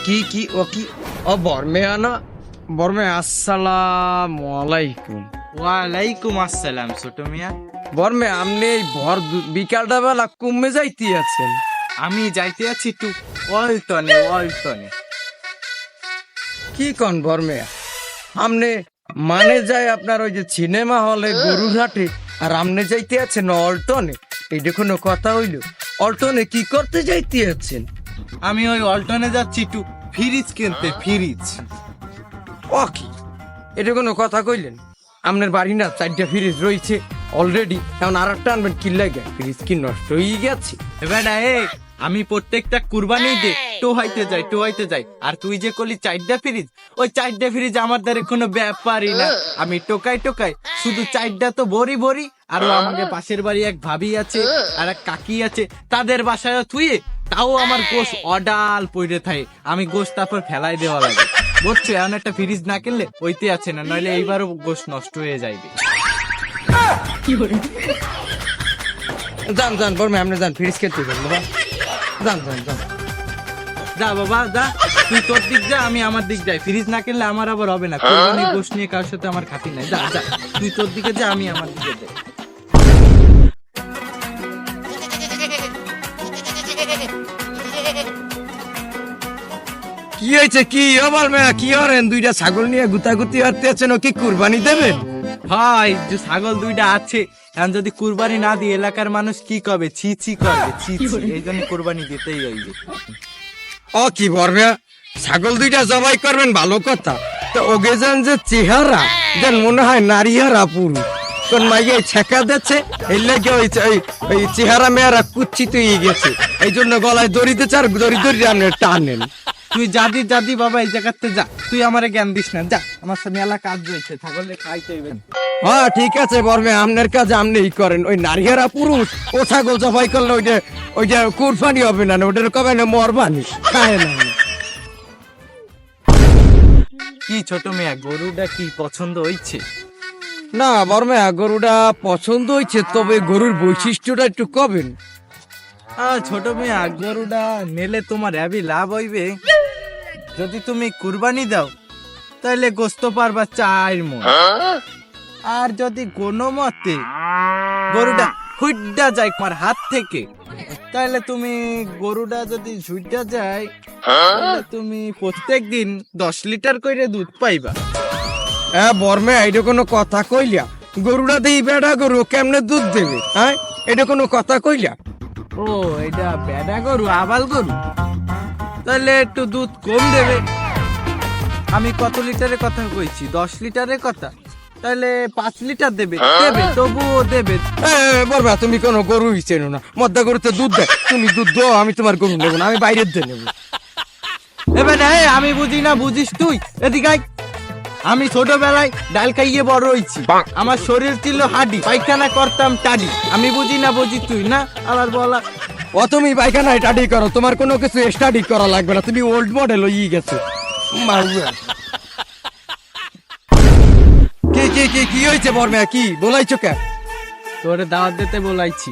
কি ও কি ও বর্মেয়া না বর্মে আসসালামু আলাইকুম। ওয়ালাইকুম আসসালাম ছোট মিয়া। বর্মে আপনি এই বিকালটা বেলা কমে যাইতে আছেন? আমি যাইতে আছি একটু ওয়ালটনে। কি কন বর্মেয়া, আপনি মানে যায় আপনার ওই যে সিনেমা হলে গরুরহাটে, আর আপনি যাইতে আছেন অল্টনে? এইটা কোনো কথা হইল? অল্টনে কি করতে যাইতে আছেন? আমি ওই ওয়ালটনে যাচ্ছি একটু ফ্রিজ কিনতে। ফ্রিজ ও কি, এটা কোনো কথা কইলেন? আপনার বাড়ি না 4টা ফ্রিজ রয়েছে অলরেডি, এখন আর একটা আনবেন? কি লাগে? ফ্রিজ কি নষ্ট হয়ে গেছে? বেটা আমি প্রত্যেকটা কুরবানিতে টোহাইতে যাই আর তুই যে করলি 4টা ফ্রিজ, ওই 4টা ফ্রিজ আমার দ্বারা কোনো ব্যাপারই না। আমি টোকাই শুধু 4টা তো ভরি। আর আমাদের পাশের বাড়ি এক ভাবি আছে আর এক কাকি আছে, তাদের বাসায় থুয়ে তাও আমার গোশ অডাল পড়ে থাকে। আমি গোশ তারপর ফেলাই দেওয়া লাগে, বুঝছো? এমন একটা ফ্রিজ না কিনলে ওইতে আছে না, নইলে এইবারও গোশ নষ্ট হয়ে যাইবে। যান বর্মে, আপনি যান ফ্রিজ খেতে বাবা, যান। যা বাবা যা, তুই তোর দিক যা, আমি আমার দিক যাই। ফ্রিজ না কিনলে আমার আবার হবে না। কোরবানির গোশ নিয়ে কার সাথে আমার খাতি নাই। যা তুই তোর দিকে যা, আমি আমার দিকে যাই। কি হয়েছে? কি আবার মেয়া কি করেন? 2টা ছাগল নিয়ে গুতাগুতি হাঁটতে আছেন, ও কি কুরবানি দেবেন? ভাই যে ছাগল 2টা আছে, এখন যদি কুরবানি না দিই এলাকার মানুষ কি করবে? ছি করবে, ছি। এই জন্য কুরবানি দিতেই হইবে। ও কি বর্মে, ছাগল 2টা জবাই করবেন ভালো কথা, তো ওগে যান যে চেহারা যেন মনে হয় নারী হারা পুরুষ। কোন মাইয়ে ছেঁকা দিচ্ছে, এই লাগে ওই চেহারা মেয়ারা কুচ্ছিত হয়ে গেছে, এই জন্য গলায় দড়িতে চার দড়ি আপনি টানেন। তুই যাদি বাবা, এই জায়গাতে যা, তুই আমারে জ্ঞান দিস না। যা, আমার সামনে এলা কাজ রয়েছে, ছাগলে খাইতে হইবে। হ্যাঁ ঠিক আছে বর্মে, আপনার কাজ আপনিই করেন। ওই নারীহারা পুরুষ ও ছাগল জবাই করলে ওইটা কুরবানি হবে না, ওটার কবে না মরবানি খায় না। কি ছোট মেয়া, গরুটা কি পছন্দ হইছে? না বর্মে, গরুটা পছন্দ হয়েছে, তবে গরুর বৈশিষ্ট্যটা একটু কবেন। ছোট মেয়া, গরুটা নিলে তোমার অ্যাবি লাভ হইবে। যদি তুমি কুরবানি দাও তাহলে গোস্ত পারবা 4 মণ। আর যদি কোনো মতে গরুটা হুইডা যায় তোমার হাত থেকে, তাহলে তুমি গরুটা যদি ঝুইডা যায়, তাহলে তুমি প্রত্যেক দিন 10 লিটার করে দুধ পাইবা। বর্মে, এটা কোনো কথা কইলা? গরুটা দিয়ে বেড়া গরু কেমনে দুধ দেবে? হ্যাঁ, এটা কোনো কথা কইলা? ও এটা বেডা গরু, আবাল গরু, তাহলে একটু দুধ কম দেবে। আমি কত লিটারের কথা কইছি? 10 লিটারের কথা, তাহলে 5 লিটার দেবে। তবুও দেবে। বর্মা, তুমি কোনো গরু চেনো না, মদ্দা গরুতে দুধ দেয়, তুমি দুধ দাও, আমি তোমার গরু নেবো না, আমি বাইরের দিয়ে নেবো। এবার আমি বুঝি না, বুঝিস তুই? এদিকে আয়। আমি ছোটবেলায় ডাল খাইয়ে বড় হয়েছি, আমার শরীর ছিল হাডি, পায়খানা করতাম টাডি। আমি বুঝি না, বুঝি তুই না? আবার বলা ও তুমি পায়খানায় স্টাডি করো, তোমার কোনো কিছু স্টাডি করা লাগবে না, তুমি ওল্ড মডেল হয়ে গেছো। কি হয়েছে বর্মা, কি বলাইছো কে? তোরে দাওয়াত দিতে বলাইছি।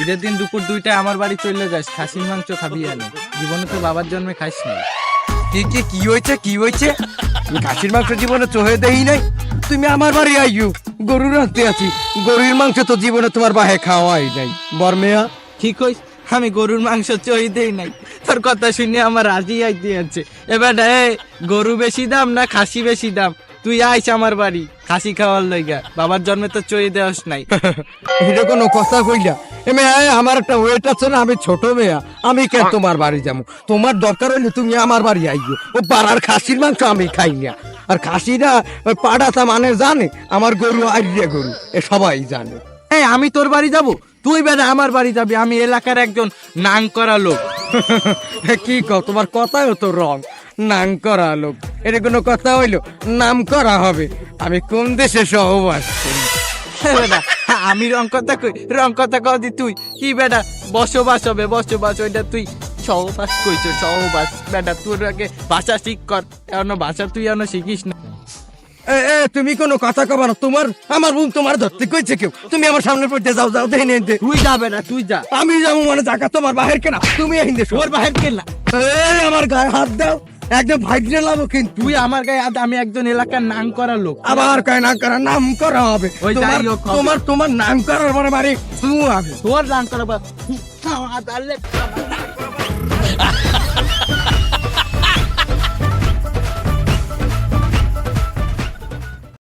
ঈদের দিন দুপুর 2টায় আমার বাড়ি চলে যাস, খাসির মাংস খাবি। আনে জীবনে তো বাবার জন্মে খাইস নাই। কি হয়েছে? খাসির মাংস জীবনে চোহে দেই নাই, তুমি আমার বাড়ি আইয়ু, গরু রাখতে আছি, গরুর মাংস তো জীবনে তোমার বাহে খাওয়াই নাই। বর্মেয়া ঠিক হইস, আমি গরুর মাংস চই দেই নাই। তোর কথা শুনে আমার রাজি আইতে আছে। এবার গরু বেশি দাম না খাসি বেশি দাম? তুই আইস আমার বাড়ি খাসি খাওয়ার লইগা, বাবার জন্মে তো চই দেওয়াস নাই। এটা কোনো কথা কইলা? আমার একটা ওয়েট আছে না, আমি ছোট মেয়া, আমি কেন তোমার বাড়ি যাবো? তোমার দরকার হইলে তুমি আমার বাড়ি আইও, ও পাড়ার খাসির মাংস আমি খাই না। আর খাসিরা ওই পাড়াটা মানে জানে আমার গরু আইডিয়া গরু, এ সবাই জানে। আমি তোর বাড়ি যাব, তুই বেড়া আমার বাড়ি যাবি। আমি এলাকার একজন নাং করা লোক। কি কও, তোমার কথাও তো রং, নাম করা লোক, এটা কোনো কথা হইলো? নাম করা হবে। আমি কোন দেশে সহবাস করি? বেটা আমি রং কথা কও দি তুই কি? বেটা বসবাস হবে, বসবাস, ওইটা তুই সহবাস কইছো, সহবাস। বেটা তোর আগে ভাষা শিখ কর, এখনো ভাষা তুই এখনো শিখিস না। তুমি কোনো কথা কবা না, আমার বুম তোমার ধরতে কইছে কেউ? তুমি আমার সামনে পড়তে যাও দেখে নিতে। তুই যাবে না, তুই যা। আমি যাবো মানে জায়গা তোমার বাহির কেনা, তুমি এই দেশ ওর বাহির কেন না? এই আমার গায়ে হাত দাও, একদম ভাইগ্রে লাভো কিন্তু। তুই আমার গায়ে হাত, আমি একজন এলাকার নাম করা লোক। আবার কয় নাম করা, নাম করা হবে। ওই তোমার যাই হোক হবে। তোমার তোমার নাম করার পরে বাড়ি শুরু হবে। তোর নাম করা